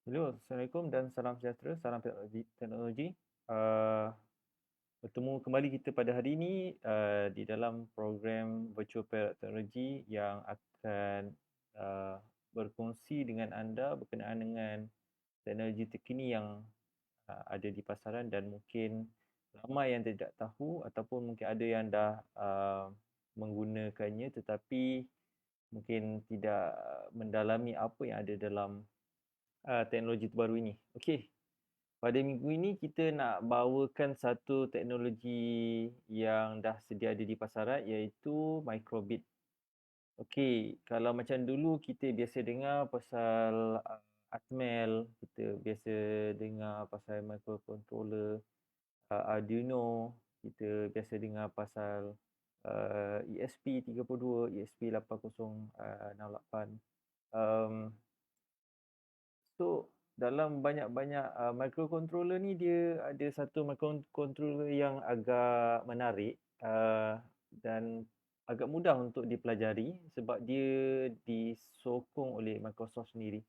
Hello, Assalamualaikum dan salam sejahtera, salam teknologi. Uh, Bertemu kembali kita pada hari ini di dalam program Virtual Perak Teknologi yang akan uh, berkongsi dengan anda berkenaan dengan teknologi terkini yang ada di pasaran dan mungkin ramai yang tidak tahu ataupun mungkin ada yang dah menggunakannya tetapi mungkin tidak mendalami apa yang ada dalam teknologi terbaru ini. Okey, pada minggu ini kita nak bawakan satu teknologi yang dah sedia ada di pasaran iaitu microbit. Okey, kalau macam dulu kita biasa dengar pasal Atmel, kita biasa dengar pasal microcontroller, Arduino, kita biasa dengar pasal ESP32, ESP8068. So dalam banyak-banyak microcontroller ni dia ada satu microcontroller yang agak menarik dan agak mudah untuk dipelajari sebab dia disokong oleh Microsoft sendiri.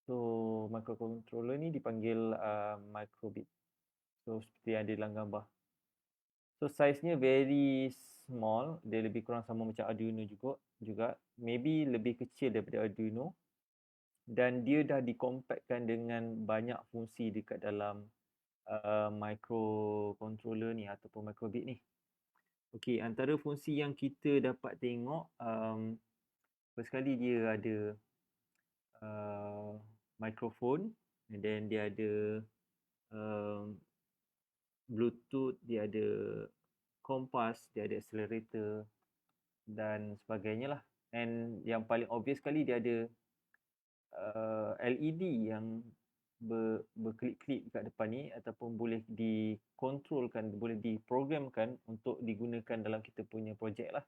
So microcontroller ni dipanggil microbit. So seperti yang ada dalam gambar. So size-nya very small, dia lebih kurang sama macam Arduino juga. Maybe lebih kecil daripada Arduino. Dan dia dah dikompakkan dengan banyak fungsi dekat dalam microcontroller ni ataupun microbit ni. Okey, antara fungsi yang kita dapat tengok, first kali dia ada microphone, and then dia ada Bluetooth, dia ada kompas, dia ada accelerator dan sebagainya lah. And yang paling obvious sekali dia ada LED yang berkelip-kelip kat depan ni ataupun boleh dikontrolkan, boleh diprogramkan untuk digunakan dalam kita punya projek lah.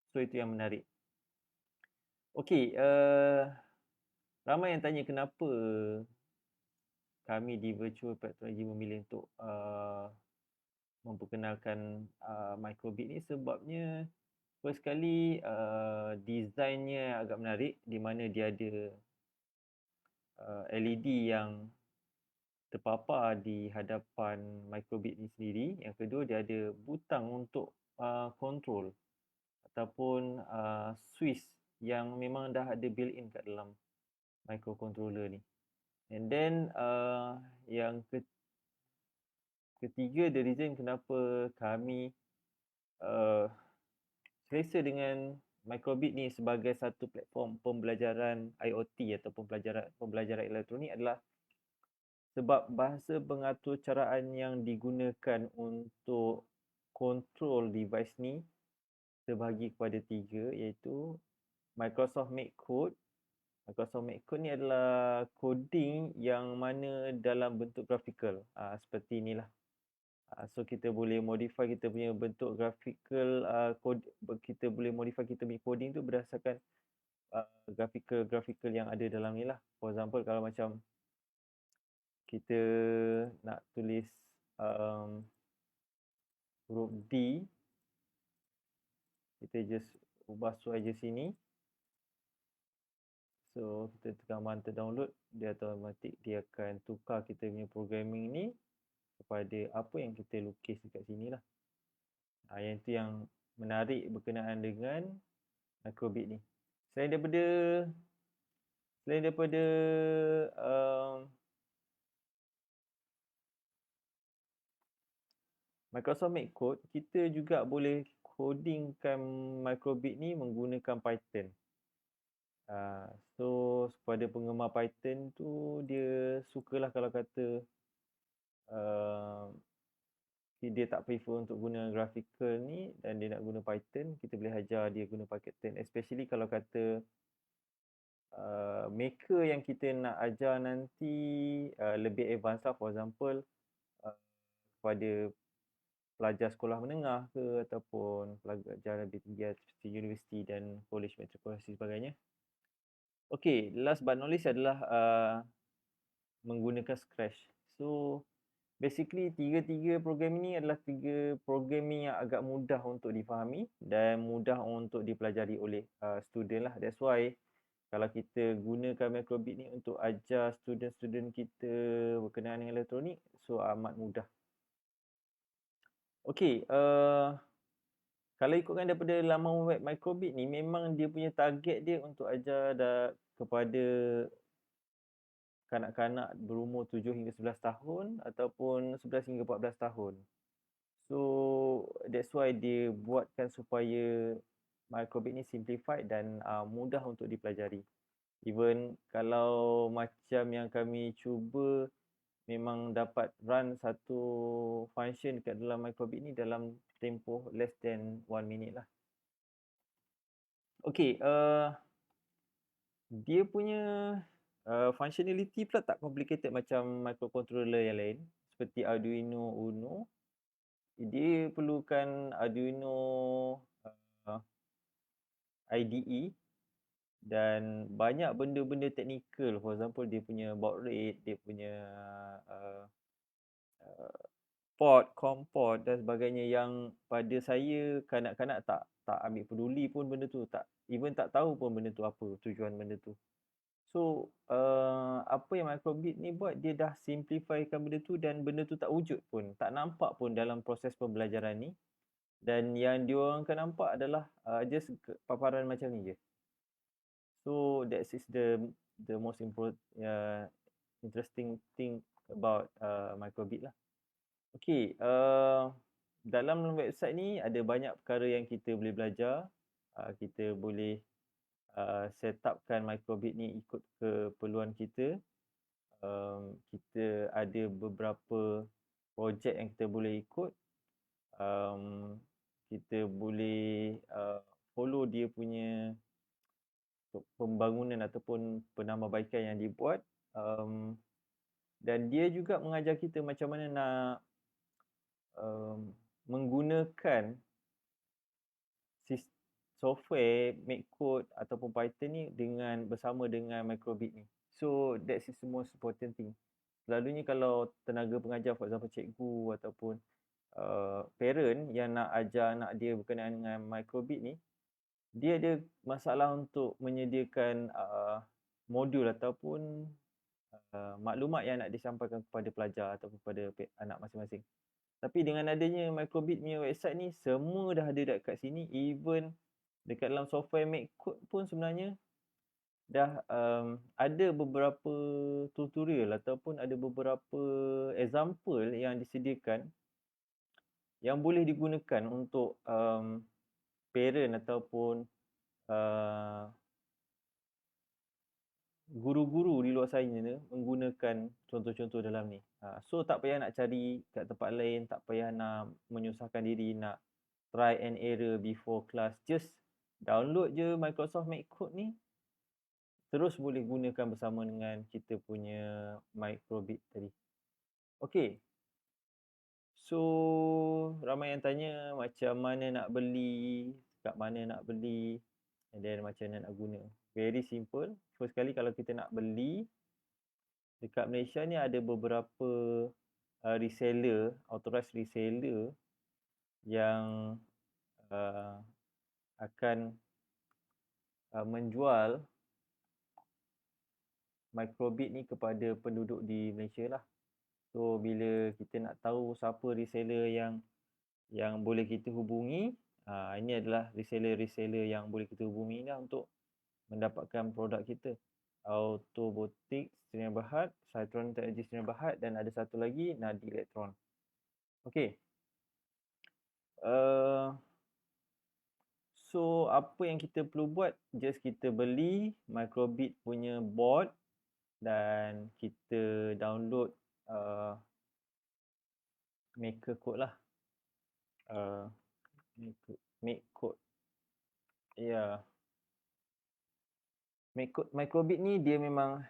So itu yang menarik. Okey, ramai yang tanya kenapa kami di Virtual Technology memilih untuk memperkenalkan microbit ni sebabnya first kali desainnya agak menarik di mana dia ada LED yang terpapar di hadapan microbit ni sendiri. Yang kedua dia ada butang untuk control ataupun switch yang memang dah ada built-in kat dalam microcontroller ni. And then yang ketiga, the reason kenapa kami selesa dengan microbit ni sebagai satu platform pembelajaran IoT ataupun pembelajaran elektronik adalah sebab bahasa pengaturcaraan yang digunakan untuk control device ni terbahagi kepada tiga, iaitu Microsoft Make Code. Microsoft Make Code ni adalah coding yang mana dalam bentuk graphical, seperti inilah. So kita boleh modify kita punya bentuk graphical, kita boleh modify kita punya coding tu berdasarkan graphical yang ada dalam ni lah. For example, kalau macam kita nak tulis huruf D, kita just ubah saja sini. So kita tekan button download, dia automatik dia akan tukar kita punya programming ni kepada apa yang kita lukis dekat sini lah. Yang itu yang menarik berkenaan dengan microbit ni. Selain daripada Microsoft Make Code, kita juga boleh codingkan microbit ni menggunakan Python. So kepada penggemar Python tu, dia sukalah kalau kata dia tak prefer untuk guna graphical ni dan dia nak guna Python, kita boleh ajar dia guna Python. Especially kalau kata maker yang kita nak ajar nanti lebih advance lah. For example, kepada pelajar sekolah menengah ke ataupun pelajar lebih tinggi seperti universiti dan college metropolitan sebagainya. Okay, last but not least adalah menggunakan Scratch. So basically tiga-tiga program ini adalah tiga programming yang agak mudah untuk difahami dan mudah untuk dipelajari oleh student lah. That's why Kalau kita gunakan Microbit ni untuk ajar student-student kita berkenaan dengan elektronik, so amat mudah. Okey, kalau ikutkan daripada laman web Microbit ni, memang dia punya target dia untuk ajar kepada kanak-kanak berumur 7 hingga 11 tahun ataupun 11 hingga 14 tahun. So that's why dia buatkan supaya Microbit ni simplified dan mudah untuk dipelajari. Even kalau macam yang kami cuba memang dapat run satu function dekat dalam Microbit ni dalam tempoh less than 1 minute lah. Okay, dia punya functionality pula tak complicated macam microcontroller yang lain seperti Arduino Uno. Dia perlukan Arduino IDE dan banyak benda-benda teknikal. For example, dia punya baud rate, dia punya port, COM port dan sebagainya yang pada saya kanak-kanak tak ambil peduli pun benda tu, even tak tahu pun benda tu apa tujuan benda tu. So apa yang Microbit ni buat, dia dah simplifykan benda tu dan benda tu tak wujud pun, tak nampak pun dalam proses pembelajaran ni. Dan yang diorang akan nampak adalah just paparan macam ni je. So that is the most interesting thing about Microbit lah. Okay, dalam website ni ada banyak perkara yang kita boleh belajar. Kita boleh set upkan Microbit ni ikut keperluan kita. Kita ada beberapa projek yang kita boleh ikut. Kita boleh follow dia punya pembangunan ataupun penambahbaikan yang dibuat. Dan dia juga mengajar kita macam mana nak menggunakan software, MakeCode ataupun Python ni bersama dengan Microbit ni. So that is the most important thing. Selalunya kalau tenaga pengajar, for example cikgu ataupun parent yang nak ajar anak dia berkenaan dengan Microbit ni, dia ada masalah untuk menyediakan modul ataupun maklumat yang nak disampaikan kepada pelajar ataupun kepada anak masing-masing. Tapi dengan adanya Microbit punya website ni, semua dah ada dekat sini. Even dekat dalam software MakeCode pun sebenarnya dah ada beberapa tutorial ataupun ada beberapa example yang disediakan yang boleh digunakan untuk parent ataupun guru-guru di luar sana menggunakan contoh-contoh dalam ni. So tak payah nak cari kat tempat lain, tak payah nak menyusahkan diri nak try and error before class. Just download je Microsoft MakeCode ni, terus boleh gunakan bersama dengan kita punya Microbit tadi. Okay. So ramai yang tanya macam mana nak beli, kat mana nak beli, and then macam mana nak guna. Very simple. First kali kalau kita nak beli, dekat Malaysia ni ada beberapa reseller, authorized reseller yang akan menjual Microbit ni kepada penduduk di Malaysia lah. So bila kita nak tahu siapa reseller yang boleh kita hubungi, ini adalah reseller-reseller yang boleh kita hubungi lah untuk mendapatkan produk kita. Autobotics Sdn Bhd, Cytron Technology Sdn Bhd, dan ada satu lagi Nadi Electron. Okay. So apa yang kita perlu buat, just kita beli Microbit punya board dan kita download MakeCode lah. MakeCode. Ya. Microbit ni dia memang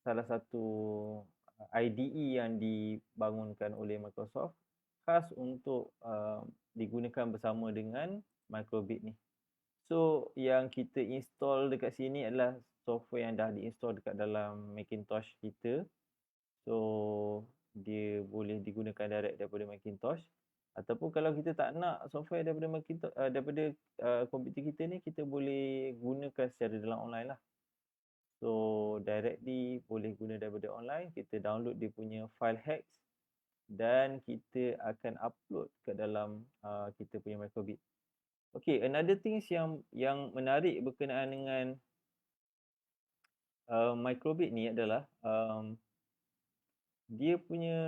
salah satu IDE yang dibangunkan oleh Microsoft khas untuk digunakan bersama dengan Microbit ni. So yang kita install dekat sini adalah software yang dah diinstall dekat dalam Macintosh kita. So dia boleh digunakan direct daripada Macintosh. Ataupun kalau kita tak nak software daripada komputer kita ni, kita boleh gunakan secara dalam online lah. So directly boleh guna daripada online, kita download dia punya file hacks dan kita akan upload ke dalam kita punya microbit. Okay, another things yang menarik berkenaan dengan microbit ni adalah dia punya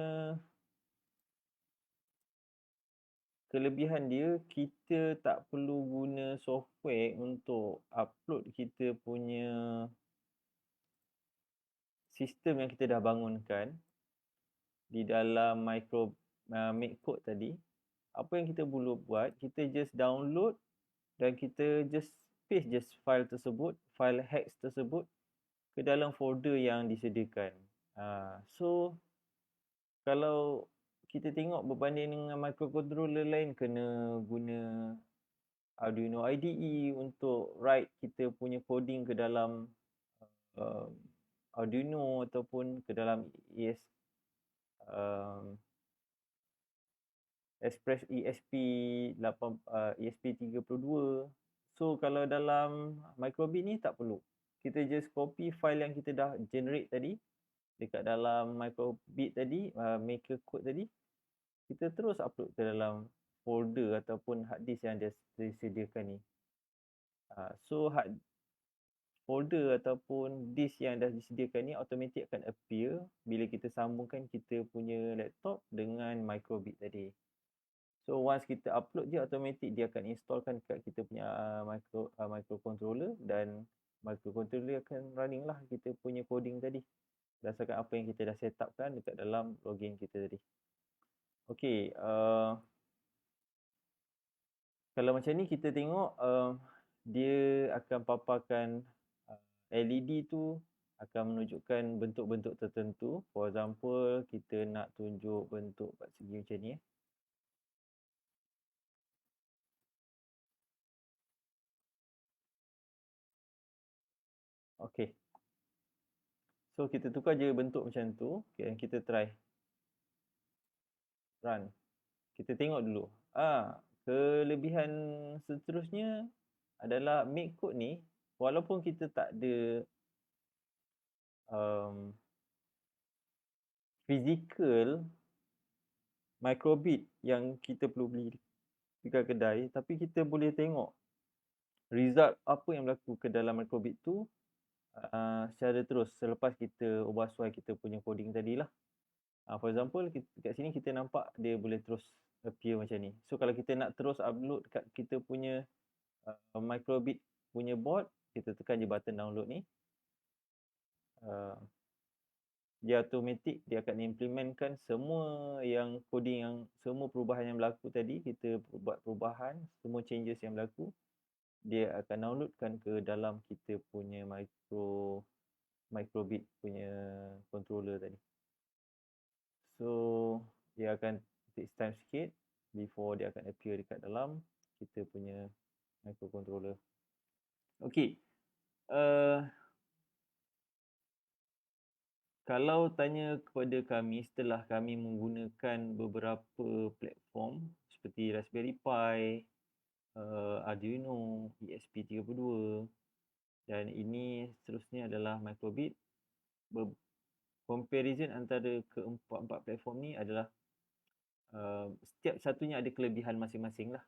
kelebihan dia, kita tak perlu guna software untuk upload kita punya sistem yang kita dah bangunkan di dalam make code tadi. Apa yang kita perlu buat, kita just download dan kita just paste just file tersebut, file hacks tersebut ke dalam folder yang disediakan. So kalau kita tengok berbanding dengan microcontroller lain, kena guna Arduino IDE untuk write kita punya coding ke dalam Arduino ataupun ke dalam ESP32. So kalau dalam microbit ni tak perlu. Kita just copy file yang kita dah generate tadi dekat dalam microbit tadi, maker code tadi, kita terus upload ke dalam folder ataupun hard disk yang disediakan ni. So folder ataupun disk yang dah disediakan ni automatic akan appear bila kita sambungkan kita punya laptop dengan microbit tadi. So once kita upload je, automatic dia akan installkan kat kita punya microcontroller dan microcontroller akan running lah kita punya coding tadi berdasarkan apa yang kita dah set upkan dekat dalam login kita tadi. Okay, kalau macam ni kita tengok dia akan paparkan LED tu akan menunjukkan bentuk-bentuk tertentu. For example, kita nak tunjuk bentuk segi macam ni. Okay. So kita tukar je bentuk macam tu. Okay, kita try. Run. Kita tengok dulu. Kelebihan seterusnya adalah make code ni, walaupun kita tak ada physical microbit yang kita perlu beli dekat kedai, tapi kita boleh tengok result apa yang berlaku ke dalam microbit tu secara terus selepas kita ubah suai kita punya coding tadi lah. For example, kat sini kita nampak dia boleh terus appear macam ni. So kalau kita nak terus upload kat kita punya microbit punya board, kita tekan je button download ni. Dia automatic, dia akan implementkan semua yang coding yang semua perubahan yang berlaku tadi. Kita buat perubahan, semua changes yang berlaku, dia akan downloadkan ke dalam kita punya microbit punya controller tadi. So dia akan take time sikit before dia akan appear dekat dalam kita punya microcontroller. Okay, kalau tanya kepada kami setelah kami menggunakan beberapa platform seperti Raspberry Pi, Arduino, ESP32 dan ini seterusnya adalah microbit, comparison antara keempat-empat platform ni adalah setiap satunya ada kelebihan masing-masing lah.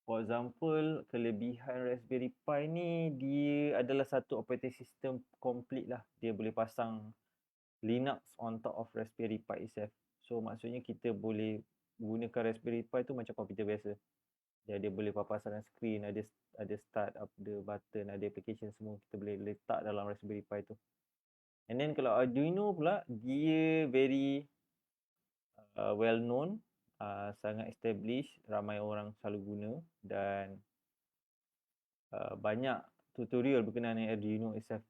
For example, kelebihan Raspberry Pi ni, dia adalah satu operating system complete lah. Dia boleh pasang Linux on top of Raspberry Pi itself. So maksudnya kita boleh gunakan Raspberry Pi tu macam komputer biasa. Dia boleh papasan screen, ada start, ada button, ada application semua kita boleh letak dalam Raspberry Pi tu. And then kalau Arduino pula, dia very well known, sangat established, ramai orang selalu guna dan banyak tutorial berkenaan dengan Arduino itself.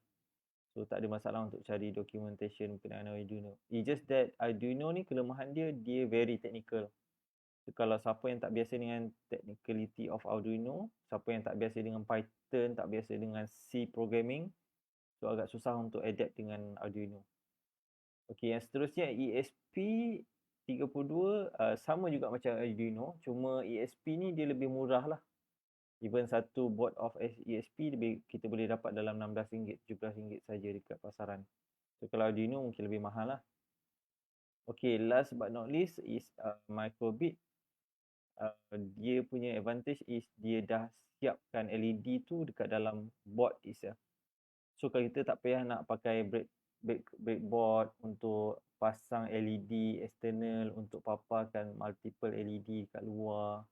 So tak ada masalah untuk cari documentation berkenaan Arduino. It's just that Arduino ni kelemahan dia very technical. So, kalau siapa yang tak biasa dengan technicality of Arduino, siapa yang tak biasa dengan Python, tak biasa dengan C programming, so agak susah untuk adapt dengan Arduino. Okay, yang seterusnya ESP32 ESP32 sama juga macam Arduino, cuma ESP ni dia lebih murah lah. Even satu board of ESP kita boleh dapat dalam RM16, RM17 saja dekat pasaran. So kalau Arduino mungkin lebih mahal lah. Okay, last but not least is microbit. Dia punya advantage is dia dah siapkan LED tu dekat dalam board itself. So kalau kita tak payah nak pakai breadboard untuk pasang LED external, untuk paparkan multiple LED kat luar.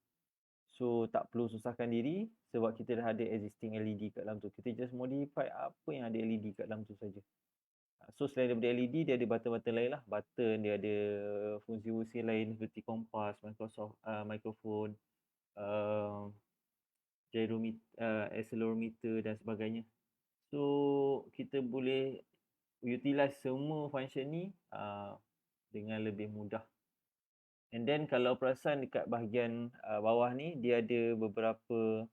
So tak perlu susahkan diri sebab kita dah ada existing LED kat dalam tu. Kita just modify apa yang ada LED kat dalam tu saja. So selain daripada LED, dia ada button-button lain lah. Button, dia ada fungsi-fungsi lain seperti kompas, microphone, accelerometer dan sebagainya. So kita boleh utilize semua function ni dengan lebih mudah. And then kalau perasan dekat bahagian bawah ni, dia ada beberapa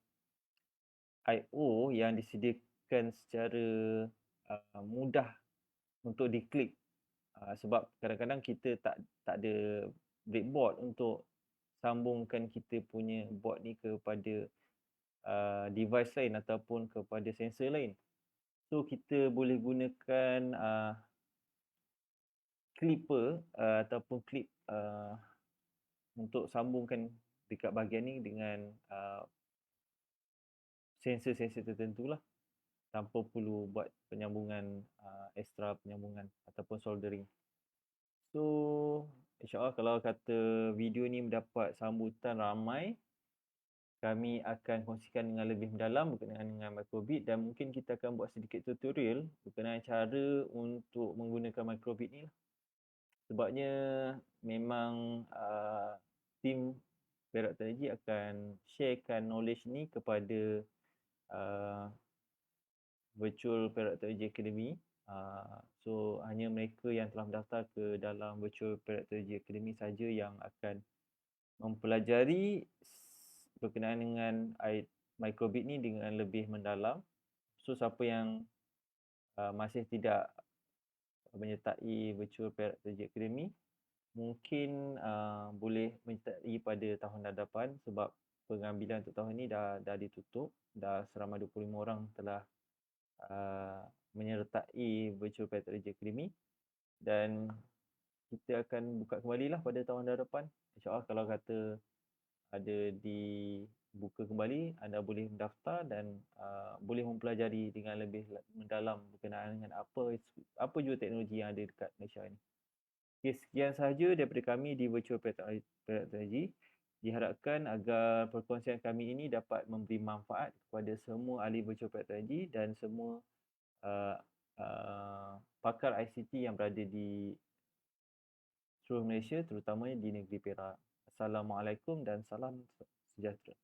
I/O yang disediakan secara mudah untuk diklik. Sebab kadang-kadang kita tak ada breadboard untuk sambungkan kita punya board ni kepada device lain ataupun kepada sensor lain. So kita boleh gunakan clipper ataupun clip untuk sambungkan dekat bahagian ni dengan sensor-sensor tertentu lah, tanpa perlu buat penyambungan extra penyambungan ataupun soldering. So insyaAllah kalau kata video ni mendapat sambutan ramai, kami akan kongsikan dengan lebih mendalam berkenaan dengan microbit dan mungkin kita akan buat sedikit tutorial berkenaan cara untuk menggunakan microbit ni lah. Sebabnya memang tim Perak Teknologi akan sharekan knowledge ni kepada Virtual Perak Teknologi Academy. So hanya mereka yang telah mendaftar ke dalam Virtual Perak Teknologi Academy saja yang akan mempelajari berkenaan dengan microbit ni dengan lebih mendalam. So siapa yang masih tidak menyertai Virtual Perak Teknologi Academy, mungkin boleh menyertai pada tahun hadapan sebab pengambilan untuk tahun ni dah ditutup. Dah seramai 25 orang telah menyertai Virtual Perak Teknologi Academy dan kita akan buka kembali lah pada tahun hadapan. InsyaAllah kalau kata ada dibuka kembali, anda boleh mendaftar dan boleh mempelajari dengan lebih mendalam berkenaan dengan apa jua teknologi yang ada dekat Malaysia ni. Okay, sekian sahaja daripada kami di Virtual Perak Teknologi. Diharapkan agar perkongsian kami ini dapat memberi manfaat kepada semua ahli Virtual Perak Teknologi dan semua pakar ICT yang berada di seluruh Malaysia, terutamanya di negeri Perak. Assalamualaikum dan salam sejahtera.